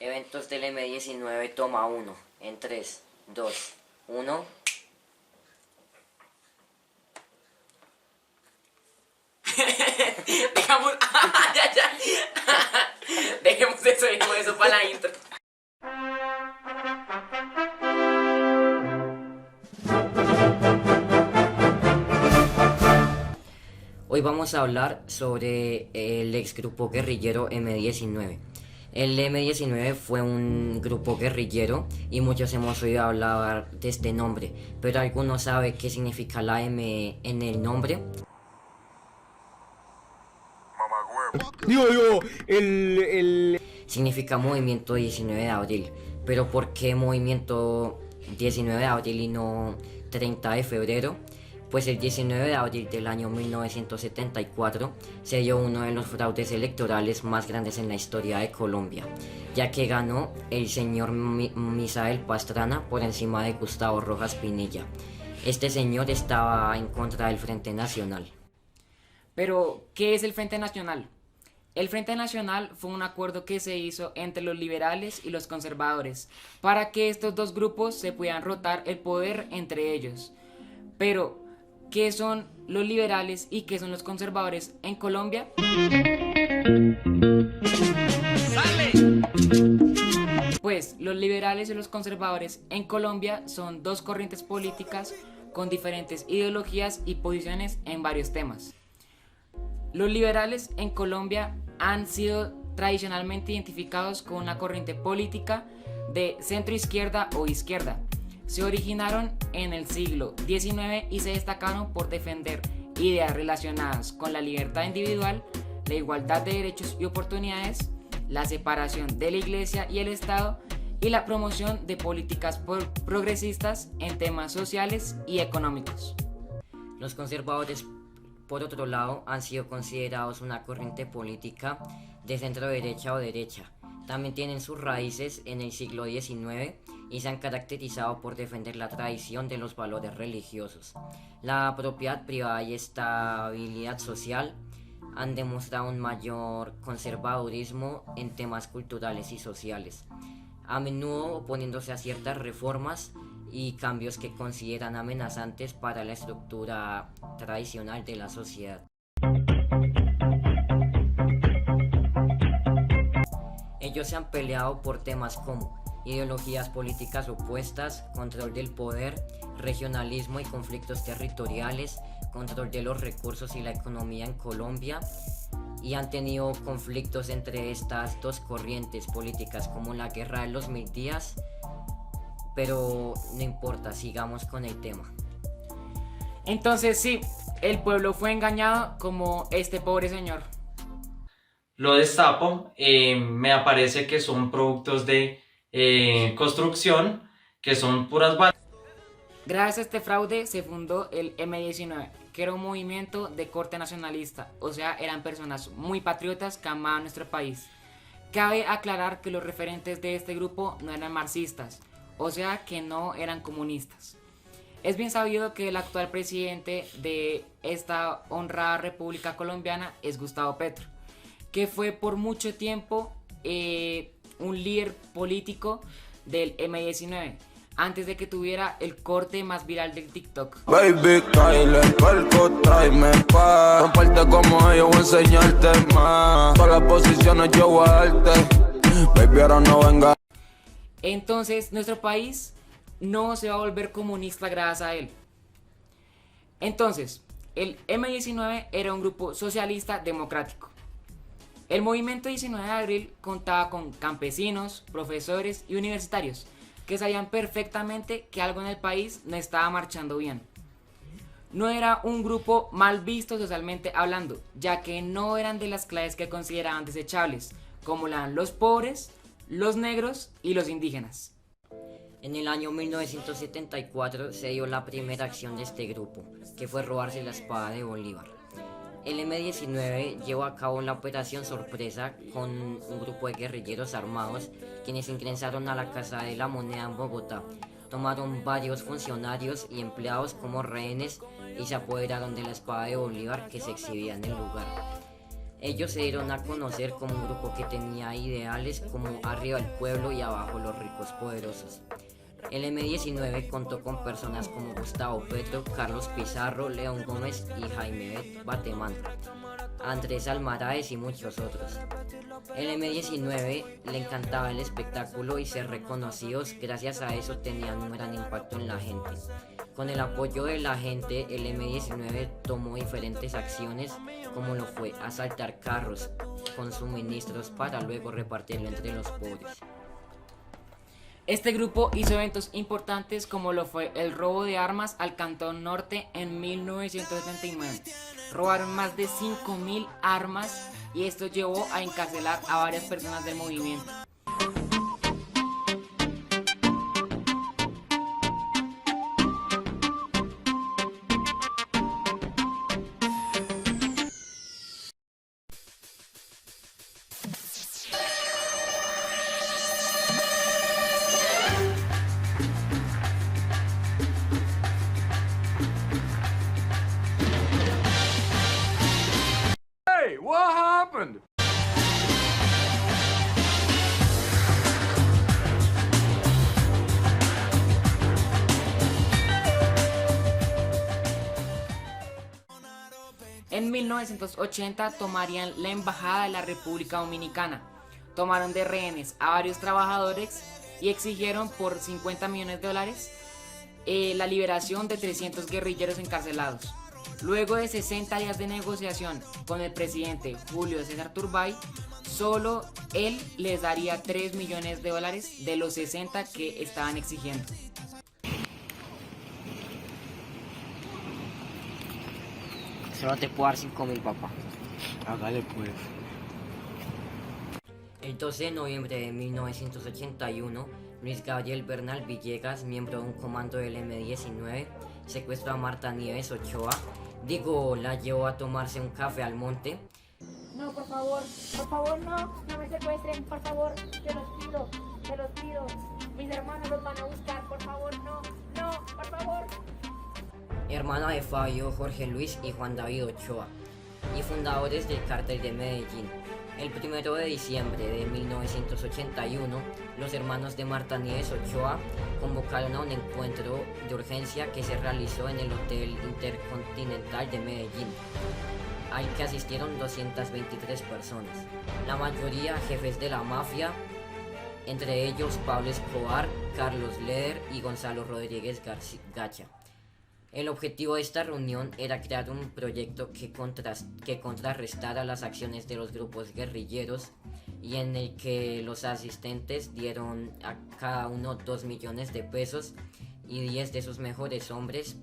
Eventos del M19 toma 1. En 3, 2, 1. Dejamos. Dejemos eso para la intro. Hoy vamos a hablar sobre el ex grupo guerrillero M19. El M19 fue un grupo guerrillero y muchos hemos oído hablar de este nombre, pero ¿alguno sabe qué significa la M en el nombre? Significa Movimiento 19 de Abril, pero ¿por qué Movimiento 19 de Abril y no 30 de febrero? Pues el 19 de abril del año 1974 se dio uno de los fraudes electorales más grandes en la historia de Colombia, ya que ganó el señor Misael Pastrana por encima de Gustavo Rojas Pinilla. Este señor estaba en contra del Frente Nacional. Pero, ¿qué es el Frente Nacional? El Frente Nacional fue un acuerdo que se hizo entre los liberales y los conservadores para que estos dos grupos se pudieran rotar el poder entre ellos. Pero, ¿qué son los liberales y qué son los conservadores en Colombia? Pues los liberales y los conservadores en Colombia son dos corrientes políticas con diferentes ideologías y posiciones en varios temas. Los liberales en Colombia han sido tradicionalmente identificados con una corriente política de centro izquierda o izquierda. Se originaron en el siglo XIX y se destacaron por defender ideas relacionadas con la libertad individual, la igualdad de derechos y oportunidades, la separación de la Iglesia y el Estado y la promoción de políticas progresistas en temas sociales y económicos. Los conservadores, por otro lado, han sido considerados una corriente política de centro derecha o derecha. También tienen sus raíces en el siglo XIX y se han caracterizado por defender la tradición de los valores religiosos. La propiedad privada y estabilidad social han demostrado un mayor conservadurismo en temas culturales y sociales, a menudo oponiéndose a ciertas reformas y cambios que consideran amenazantes para la estructura tradicional de la sociedad. Ellos se han peleado por temas como ideologías políticas opuestas, control del poder, regionalismo y conflictos territoriales, control de los recursos y la economía en Colombia, y han tenido conflictos entre estas dos corrientes políticas como la Guerra de los 1000 días, pero no importa, sigamos con el tema. Entonces sí, el pueblo fue engañado como este pobre señor. Lo destapo, me aparece que son productos de construcción, que son puras balas. Gracias a este fraude se fundó el M19, que era un movimiento de corte nacionalista, o sea, eran personas muy patriotas que amaban nuestro país. Cabe aclarar que los referentes de este grupo no eran marxistas, o sea, que no eran comunistas. Es bien sabido que el actual presidente de esta honrada República Colombiana es Gustavo Petro, que fue por mucho tiempo un líder político del M19, antes de que tuviera el corte más viral del TikTok. Baby, Kyle, palco, tráeme pa' comparte como yo voy a enseñarte más. Todas las posiciones yo voy a darte. Baby, ahora no venga. Entonces, nuestro país no se va a volver comunista gracias a él. Entonces, el M19 era un grupo socialista democrático. El movimiento 19 de abril contaba con campesinos, profesores y universitarios que sabían perfectamente que algo en el país no estaba marchando bien. No era un grupo mal visto socialmente hablando, ya que no eran de las clases que consideraban desechables, como eran los pobres, los negros y los indígenas. En el año 1974 se dio la primera acción de este grupo, que fue robarse la espada de Bolívar. El M19 llevó a cabo la operación sorpresa con un grupo de guerrilleros armados quienes ingresaron a la Casa de la Moneda en Bogotá, tomaron varios funcionarios y empleados como rehenes y se apoderaron de la espada de Bolívar que se exhibía en el lugar. Ellos se dieron a conocer como un grupo que tenía ideales como arriba el pueblo y abajo los ricos poderosos. El M-19 contó con personas como Gustavo Petro, Carlos Pizarro, León Gómez y Jaime Batemán, Andrés Almaráez y muchos otros. El M-19 le encantaba el espectáculo y ser reconocidos, gracias a eso tenían un gran impacto en la gente. Con el apoyo de la gente, el M-19 tomó diferentes acciones, como lo fue asaltar carros con suministros para luego repartirlo entre los pobres. Este grupo hizo eventos importantes como lo fue el robo de armas al Cantón Norte en 1979. Robaron más de 5.000 armas y esto llevó a encarcelar a varias personas del movimiento. Hey, what happened? En 1980 tomarían la embajada de la República Dominicana. Tomaron de rehenes a varios trabajadores y exigieron por $50 millones la liberación de 300 guerrilleros encarcelados. Luego de 60 días de negociación con el presidente Julio César Turbay, solo él les daría $3 millones de los 60 que estaban exigiendo. Solo te puedo dar 5.000, papá. Hágale pues. El 12 de noviembre de 1981, Luis Gabriel Bernal Villegas, miembro de un comando del M-19, secuestró a Marta Nieves Ochoa. La llevó a tomarse un café al monte. No, por favor, no me secuestren, por favor, te los pido. Mis hermanos los van a buscar, por favor, no, por favor. Hermana de Fabio, Jorge Luis y Juan David Ochoa, y fundadores del Cártel de Medellín. El 1 de diciembre de 1981, los hermanos de Marta Nieves Ochoa convocaron a un encuentro de urgencia que se realizó en el Hotel Intercontinental de Medellín, al que asistieron 223 personas, la mayoría jefes de la mafia, entre ellos Pablo Escobar, Carlos Leder y Gonzalo Rodríguez Gacha. El objetivo de esta reunión era crear un proyecto que contrarrestara las acciones de los grupos guerrilleros y en el que los asistentes dieron a cada uno 2 millones de pesos y 10 de sus mejores hombres.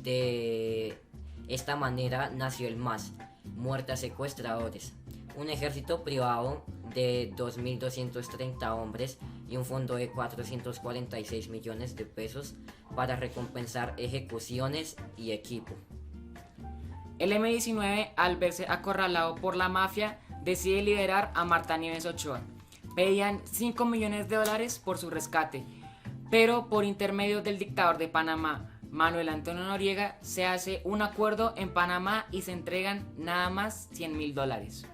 De esta manera nació el MAS, Muerta Secuestradores, un ejército privado de 2.230 hombres y un fondo de 446 millones de pesos para recompensar ejecuciones y equipo. El M-19, al verse acorralado por la mafia, decide liberar a Marta Nieves Ochoa. Pedían $5 millones por su rescate, pero por intermedio del dictador de Panamá, Manuel Antonio Noriega, se hace un acuerdo en Panamá y se entregan nada más $100.000.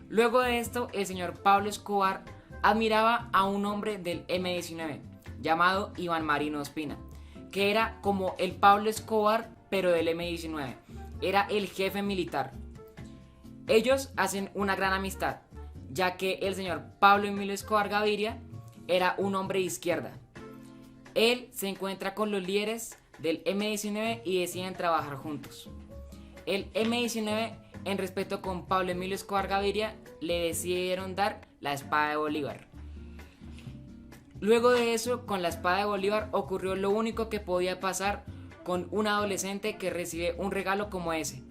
Luego de esto, el señor Pablo Escobar admiraba a un hombre del M-19 llamado Iván Marino Ospina, que era como el Pablo Escobar pero del M-19, era el jefe militar. Ellos hacen una gran amistad, ya que el señor Pablo Emilio Escobar Gaviria era un hombre de izquierda. Él se encuentra con los líderes del M-19 y deciden trabajar juntos. El M-19, en respeto con Pablo Emilio Escobar Gaviria, le decidieron dar la espada de Bolívar. Luego de eso, con la espada de Bolívar ocurrió lo único que podía pasar con un adolescente que recibe un regalo como ese,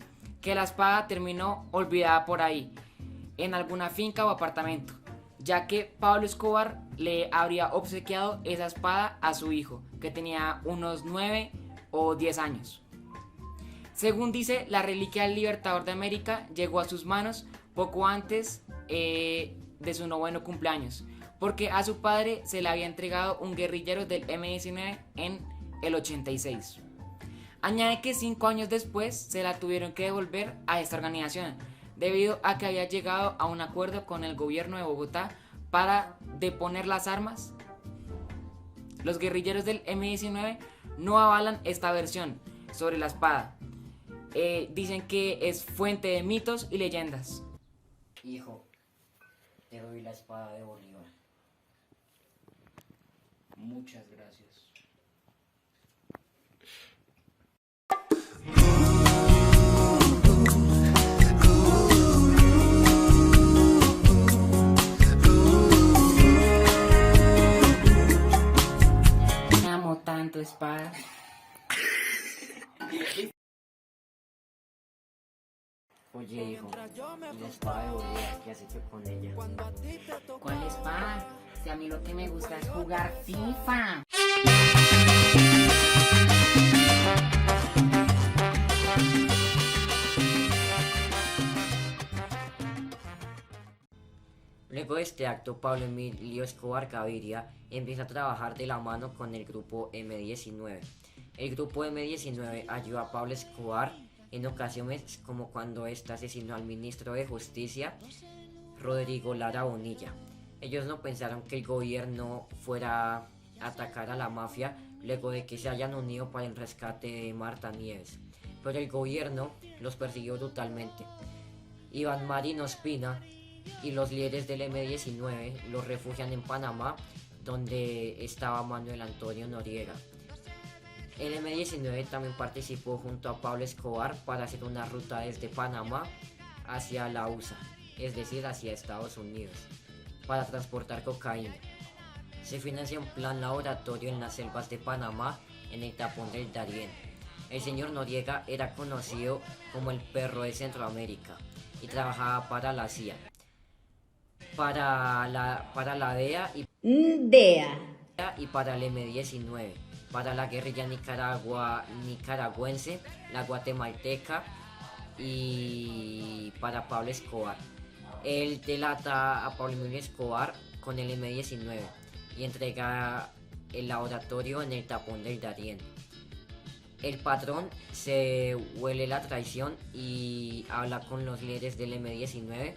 que la espada terminó olvidada por ahí, en alguna finca o apartamento, ya que Pablo Escobar le habría obsequiado esa espada a su hijo, que tenía unos 9 o 10 años. Según dice, la reliquia del Libertador de América llegó a sus manos poco antes de su 9º cumpleaños, porque a su padre se le había entregado un guerrillero del M-19 en el 86. Añade que 5 años después se la tuvieron que devolver a esta organización, debido a que había llegado a un acuerdo con el gobierno de Bogotá para deponer las armas. Los guerrilleros del M-19 no avalan esta versión sobre la espada. Dicen que es fuente de mitos y leyendas. Hijo, te doy la espada de Bolívar. Muchas gracias. Me amo tanto, espada. Oye, hijo, ¿y la espada de Bolívar qué has hecho con ella? ¿Cuál espada? Si a mí lo que me gusta es jugar FIFA. Luego de este acto, Pablo Emilio Escobar Gaviria empieza a trabajar de la mano con el grupo M-19. El grupo M-19 ayudó a Pablo Escobar en ocasiones como cuando éste asesinó al ministro de Justicia, Rodrigo Lara Bonilla. Ellos no pensaron que el gobierno fuera a atacar a la mafia luego de que se hayan unido para el rescate de Marta Nieves, pero el gobierno los persiguió brutalmente. Iván Marín Ospina y los líderes del M-19 los refugian en Panamá, donde estaba Manuel Antonio Noriega. El M-19 también participó junto a Pablo Escobar para hacer una ruta desde Panamá hacia la USA, es decir, hacia Estados Unidos, para transportar cocaína. Se financió un plan laboratorio en las selvas de Panamá, en el tapón del Darién. El señor Noriega era conocido como el perro de Centroamérica y trabajaba para la CIA, para la DEA y para el M-19, para la guerrilla nicaragüense, la guatemalteca y para Pablo Escobar. Él delata a Pablo Emilio Escobar con el M-19 y entrega el laboratorio en el tapón del Darién. El patrón se huele la traición y habla con los líderes del M-19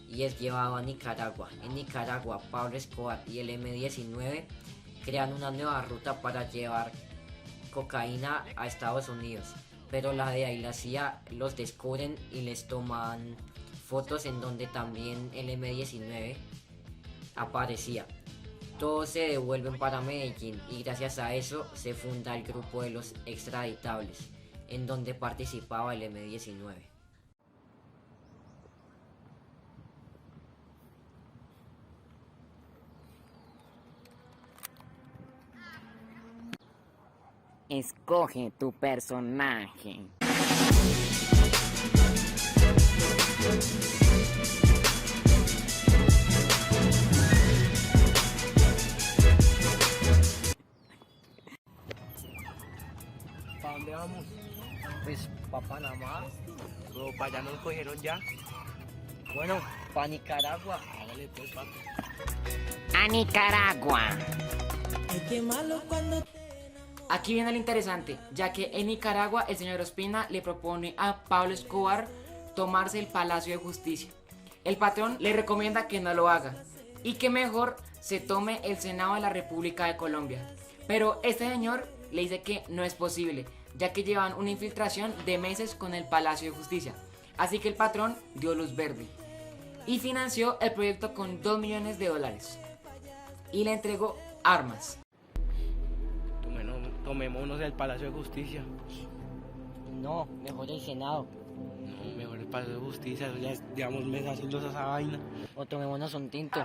y es llevado a Nicaragua. En Nicaragua, Pablo Escobar y el M-19 crean una nueva ruta para llevar cocaína a Estados Unidos, pero la DEA y la CIA los descubren y les toman fotos en donde también el M-19 aparecía. Todos se devuelven para Medellín y gracias a eso se funda el grupo de los extraditables, en donde participaba el M-19. Escoge tu personaje. ¿Para dónde vamos? Pues para Panamá, Pero para allá nos cogieron ya. bueno, para Nicaragua. Hágale pues, papi. A Nicaragua. Aquí viene lo interesante, ya que en Nicaragua el señor Ospina le propone a Pablo Escobar tomarse el Palacio de Justicia. El patrón le recomienda que no lo haga y que mejor se tome el Senado de la República de Colombia. Pero este señor le dice que no es posible, ya que llevan una infiltración de meses con el Palacio de Justicia. Así que el patrón dio luz verde y financió el proyecto con $2 millones y le entregó armas. Tomémonos el Palacio de Justicia. No, mejor el Senado. No, mejor el Palacio de Justicia. Eso ya llevamos meses haciendo esa vaina. O tomémonos un tinto.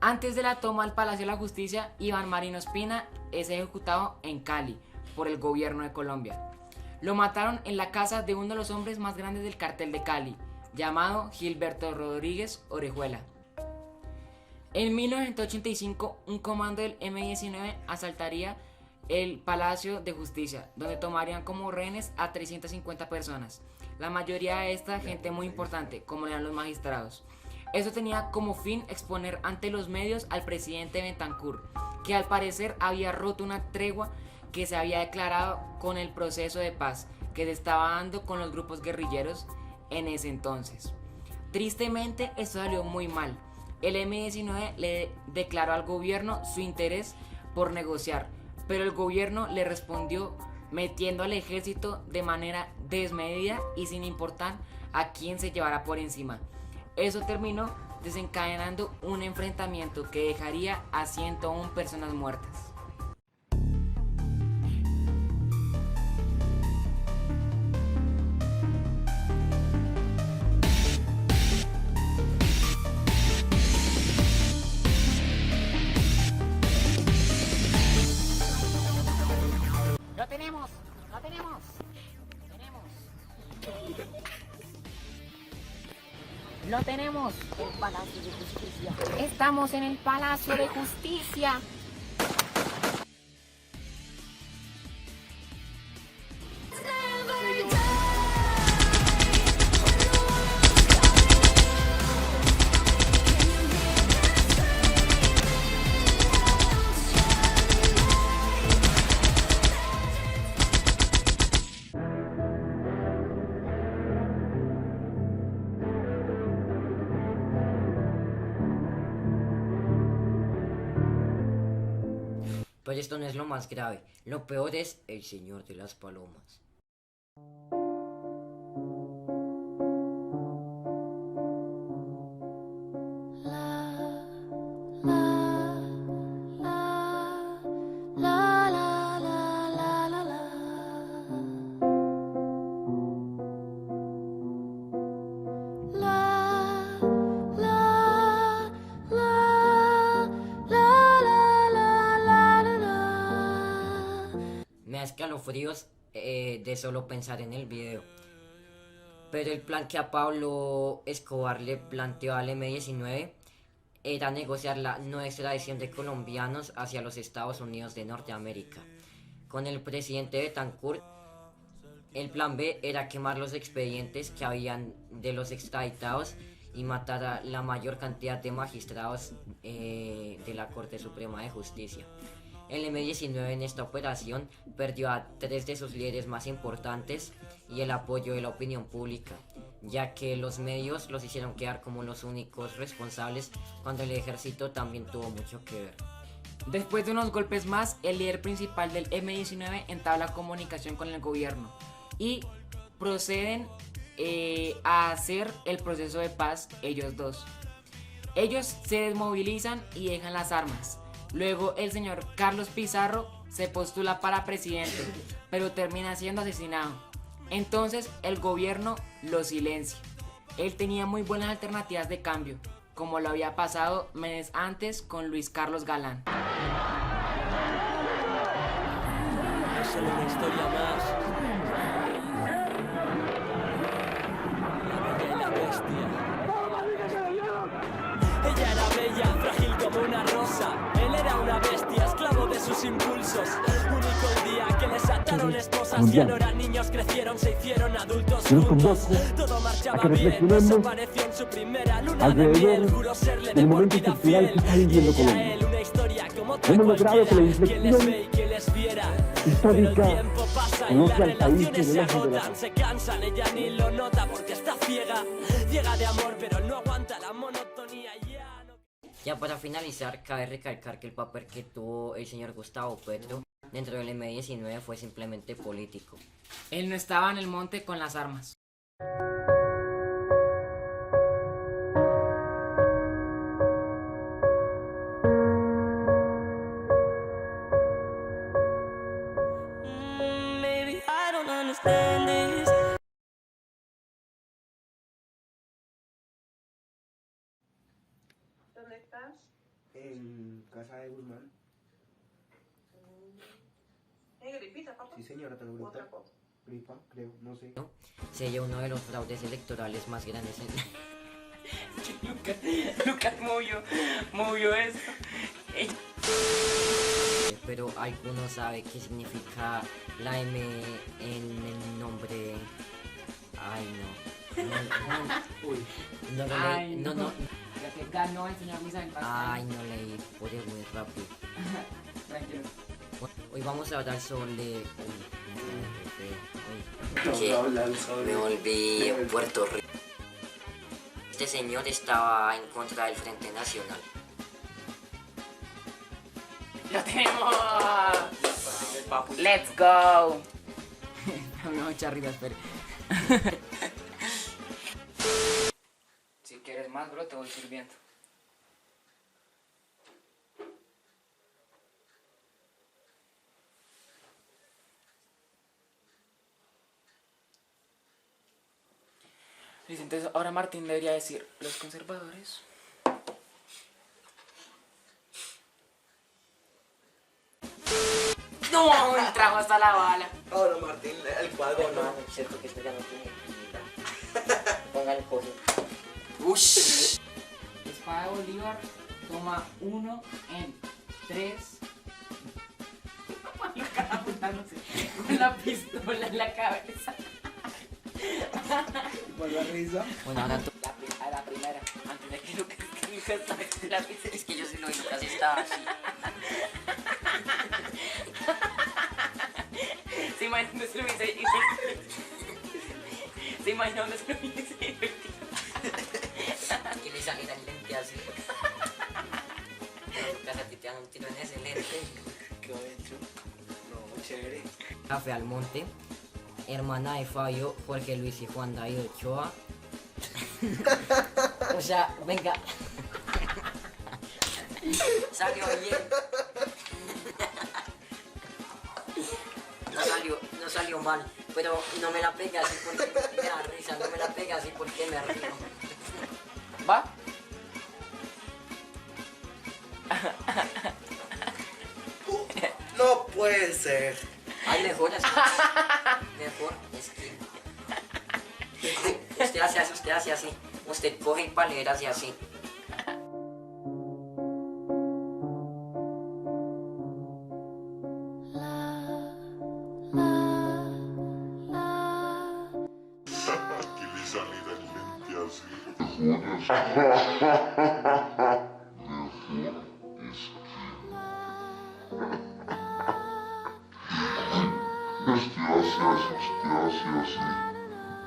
Antes de la toma al Palacio de la Justicia, Iván Marín Ospina es ejecutado en Cali por el gobierno de Colombia. Lo mataron en la casa de uno de los hombres más grandes del cartel de Cali, llamado Gilberto Rodríguez Orejuela. En 1985, un comando del M-19 asaltaría el Palacio de Justicia, donde tomarían como rehenes a 350 personas. La mayoría de esta gente muy importante, como eran los magistrados. Eso tenía como fin exponer ante los medios al presidente Betancur, que al parecer había roto una tregua que se había declarado con el proceso de paz que se estaba dando con los grupos guerrilleros en ese entonces. Tristemente, esto salió muy mal. El M-19 le declaró al gobierno su interés por negociar, pero el gobierno le respondió metiendo al ejército de manera desmedida y sin importar a quién se llevara por encima. Eso terminó desencadenando un enfrentamiento que dejaría a 101 personas muertas. ¡Lo tenemos! ¡Lo tenemos! ¡Lo tenemos! El Palacio de Justicia. Estamos en el Palacio de Justicia. Pero esto no es lo más grave. Lo peor es el Señor de las Palomas. Me da escalofríos de solo pensar en el video. Pero el plan que a Pablo Escobar le planteó al M-19 era negociar la no extradición de colombianos hacia los Estados Unidos de Norteamérica. Con el presidente Betancourt, el plan B era quemar los expedientes que habían de los extraditados y matar a la mayor cantidad de magistrados de la Corte Suprema de Justicia. El M-19 en esta operación perdió a 3 de sus líderes más importantes y el apoyo de la opinión pública, ya que los medios los hicieron quedar como los únicos responsables cuando el ejército también tuvo mucho que ver. Después de unos golpes más, el líder principal del M-19 entabla comunicación con el gobierno y proceden a hacer el proceso de paz ellos dos. Ellos se desmovilizan y dejan las armas. Luego el señor Carlos Pizarro se postula para presidente, pero termina siendo asesinado. Entonces el gobierno lo silencia. Él tenía muy buenas alternativas de cambio, como lo había pasado meses antes con Luis Carlos Galán. Es solo una historia más. La bella y la bestia. Ella era bella, frágil como una rosa. Él era una bestia, esclavo de sus impulsos. Único el día que les ataron esposas. Ya no eran niños, crecieron, se hicieron adultos juntos. Todo marchaba bien, no se pareció en su primera luna de miel. Juró serle de por vida fiel. Y ella a él, una historia como otra cualquiera. Que les ve y que les viera. Pero el tiempo pasa y las relaciones se agotan. Se cansan, ella ni lo nota porque está ciega. Ciega de amor, pero no aguanta la monotonía. Ya para finalizar, cabe recalcar que el papel que tuvo el señor Gustavo Petro dentro del M-19 fue simplemente político. Él no estaba en el monte con las armas. Maybe I don't understand this. ¿Dónde estás? En casa de Guzmán. ¿Hay gripita, papá? Sí, señora, tengo gripa. ¿Otra cosa? Gripa, creo, no sé. Sería uno de los fraudes electorales más grandes en... Lucas movió esto. Pero alguno sabe qué significa la M en el nombre. Ay, no. No lo Ay, leí. No. Ya que ganó el señor Misael Pascal. Ay, no leí. Por muy rápido. Tranquilo. Hoy vamos a hablar sobre... Me volví en Puerto Rico. Este señor estaba en contra del Frente Nacional. ¡Lo tenemos! ¡Let's go! Me voy a echar risa, espere. Si quieres más, bro, te voy sirviendo. Listo, entonces ahora Martín debería decir, los conservadores... ¡No! Me trajo hasta la bala. Ahora Martín, el cuadro No, no. es cierto que esto ya no tiene vida. Ponga el coso. ¡Ush! Espada de Bolívar, toma 1 en 3. Con la pistola en la cabeza. Por la risa. Bueno, ahora tú. A la primera, antes de que Lucas estaba en la pistola. Es que yo sí lo vi, Lucas estaba así. Se imagina donde se lo hubiese Se imagina donde se lo hubiese divertido. Que le saliera el lente así. Lucas, a ti te dan un tiro en ese lente. Qué hecho. No, chévere. Café al Monte. Hermana de Fabio, Jorge Luis y Juan David Ochoa. O sea, venga. Salió bien. No salió mal. Pero no me la pega así porque me da risa. No me la pega así porque me río. ¿Va? No puede ser. Ay, mejor así. Mejor es que... Usted hace así. Usted coge y palera hace así. Que le saliera el lente así. Usted hace así.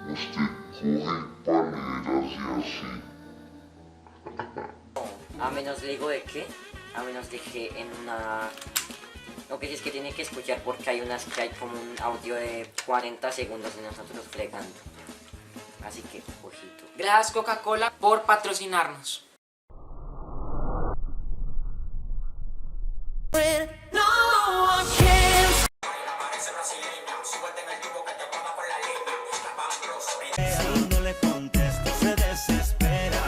Usted coge y panera así. A menos le digo de qué. A menos de que en una... Lo que sí es que tiene que escuchar porque hay unas que hay como un audio de 40 segundos de nosotros fregando. Así que, ojito. Gracias Coca-Cola por patrocinarnos. No le contesto, se desespera.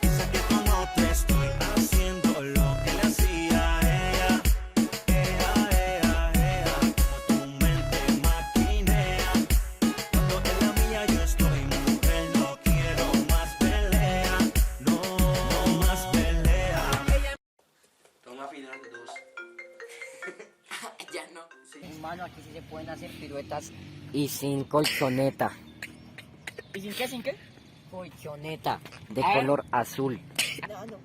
Dice que como te estoy haciendo lo que le hacía a ella. Como tu mente maquinea. Cuando en la mía yo estoy, mujer, no quiero más pelea. No más pelea. Toma final 2. Ya no. Hermano, aquí sí se pueden hacer piruetas y sin colchoneta. ¿Y sin qué? ¿Sin qué? Colchoneta de ¿Eh? color azul. No.